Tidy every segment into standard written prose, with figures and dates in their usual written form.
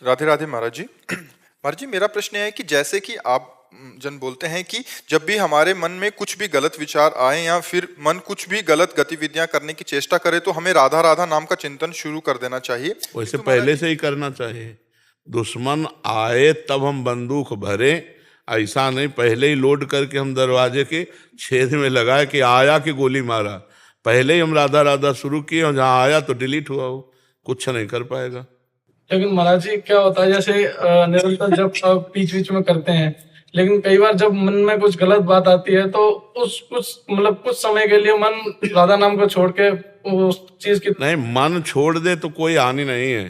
राधे राधे महाराज जी। महाराज जी, मेरा प्रश्न है कि जैसे कि आप जन बोलते हैं कि जब भी हमारे मन में कुछ भी गलत विचार आए या फिर मन कुछ भी गलत गतिविधियां करने की चेष्टा करे तो हमें राधा राधा नाम का चिंतन शुरू कर देना चाहिए, वैसे किंतु महाराज पहले जी। से ही करना चाहिए। दुश्मन आए तब हम बंदूक भरे, ऐसा नहीं पहले ही लोड करके हम दरवाजे के छेद में लगाए कि आया कि गोली मारा। पहले ही हम राधा राधा शुरू किए और जहाँ आया तो डिलीट हुआ, वो कुछ नहीं कर पाएगा। लेकिन महाराज जी क्या होता है, जैसे निरंतर जब बीच बीच में करते हैं, लेकिन कई बार जब मन में कुछ गलत बात आती है तो उस कुछ समय के लिए मन राधा नाम को छोड़ के उस चीज की नहीं, मन छोड़ दे तो कोई हानि नहीं है।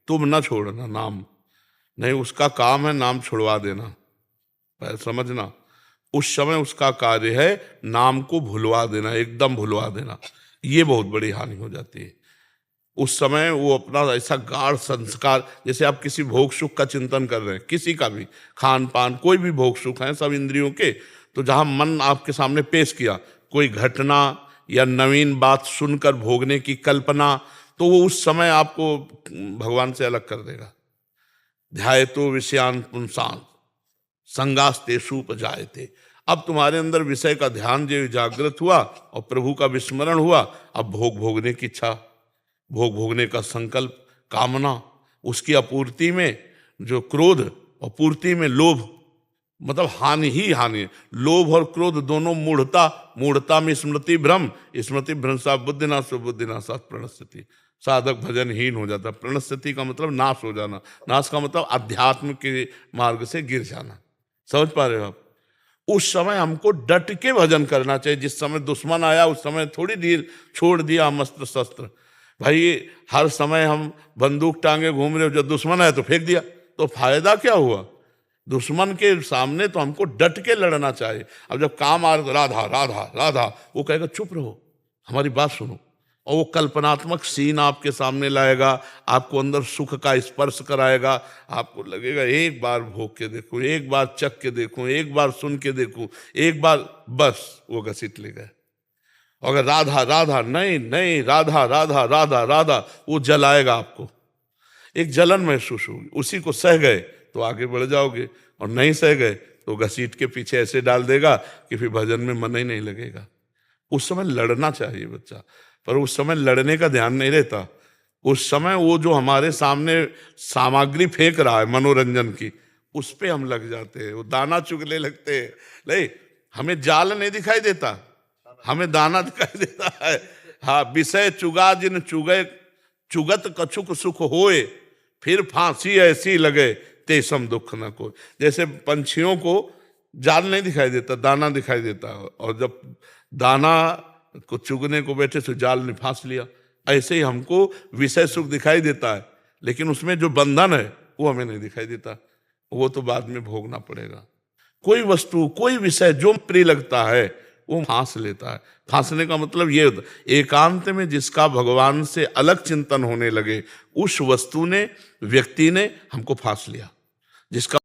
तुम ना छोड़ना नाम, नहीं, उसका काम है नाम छुड़वा देना, समझना। उस समय उसका कार्य है नाम को भुलवा देना, एकदम भुलवा देना। ये बहुत बड़ी हानि हो जाती है। उस समय वो अपना ऐसा गाढ़ संस्कार, जैसे आप किसी भोग सुख का चिंतन कर रहे हैं, किसी का भी खान पान, कोई भी भोग सुख है सब इंद्रियों के, तो जहां मन आपके सामने पेश किया कोई घटना या नवीन बात सुनकर भोगने की कल्पना, तो वो उस समय आपको भगवान से अलग कर देगा। ध्यायतो विषयान पुंसान संगास्तेषु उपजायते। अब तुम्हारे अंदर विषय का ध्यान जो जागृत हुआ और प्रभु का विस्मरण हुआ, अब भोग भोगने की इच्छा, भोग भोगने का संकल्प, कामना, उसकी अपूर्ति में जो क्रोध और पूर्ति में लोभ, मतलब हानि ही हानि है। लोभ और क्रोध दोनों मूढ़ता, मूढ़ता में स्मृति भ्रम, स्मृति भ्रंशा बुद्धिनाशो बुद्धिनाशात् प्रणश्यति। साधक भजनहीन हो जाता। प्रणश्यति का मतलब नाश हो जाना, नाश का मतलब अध्यात्म के मार्ग से गिर जाना। समझ पा रहे हो आप? उस समय हमको डट के भजन करना चाहिए। जिस समय दुश्मन आया उस समय थोड़ी देर छोड़ दिया हम अस्त्र शस्त्र। भाई हर समय हम बंदूक टांगे घूम रहे हो, जब दुश्मन आया तो फेंक दिया, तो फायदा क्या हुआ? दुश्मन के सामने तो हमको डट के लड़ना चाहिए। अब जब काम आ राधा राधा राधा, वो कहेगा चुप रहो, हमारी बात सुनो, और वो कल्पनात्मक सीन आपके सामने लाएगा, आपको अंदर सुख का स्पर्श कराएगा। आपको लगेगा एक बार भोग के देखूं, एक बार चख के देखूं, एक बार सुन के देखूं, एक बार, बस वो घसीट ले गए। अगर राधा राधा नहीं नहीं, राधा राधा राधा राधा, वो जलाएगा आपको, एक जलन महसूस होगी। उसी को सह गए तो आगे बढ़ जाओगे, और नहीं सह गए तो घसीट के पीछे ऐसे डाल देगा कि फिर भजन में मन ही नहीं लगेगा। उस समय लड़ना चाहिए बच्चा, पर उस समय लड़ने का ध्यान नहीं रहता। उस समय वो जो हमारे सामने सामग्री फेंक रहा है मनोरंजन की, उस पे हम लग जाते हैं, वो दाना चुगने लगते हैं। नहीं, हमें जाल नहीं दिखाई देता, हमें दाना दिखाई देता है। हाँ, विषय चुगा जिन चुगे, चुगत कछुक सुख होए, फिर फांसी ऐसी लगे तेसम दुख न कोई। जैसे पंछियों को जाल नहीं दिखाई देता, दाना दिखाई देता है, और जब दाना को चुगने को बैठे तो जाल ने फांस लिया। ऐसे ही हमको विषय सुख दिखाई देता है, लेकिन उसमें जो बंधन है वो हमें नहीं दिखाई देता, वो तो बाद में भोगना पड़ेगा। कोई वस्तु, कोई विषय जो प्रिय लगता है वो फांस लेता है। फांसने का मतलब ये होता है एकांत में जिसका भगवान से अलग चिंतन होने लगे, उस वस्तु ने, व्यक्ति ने हमको फांस लिया। जिसका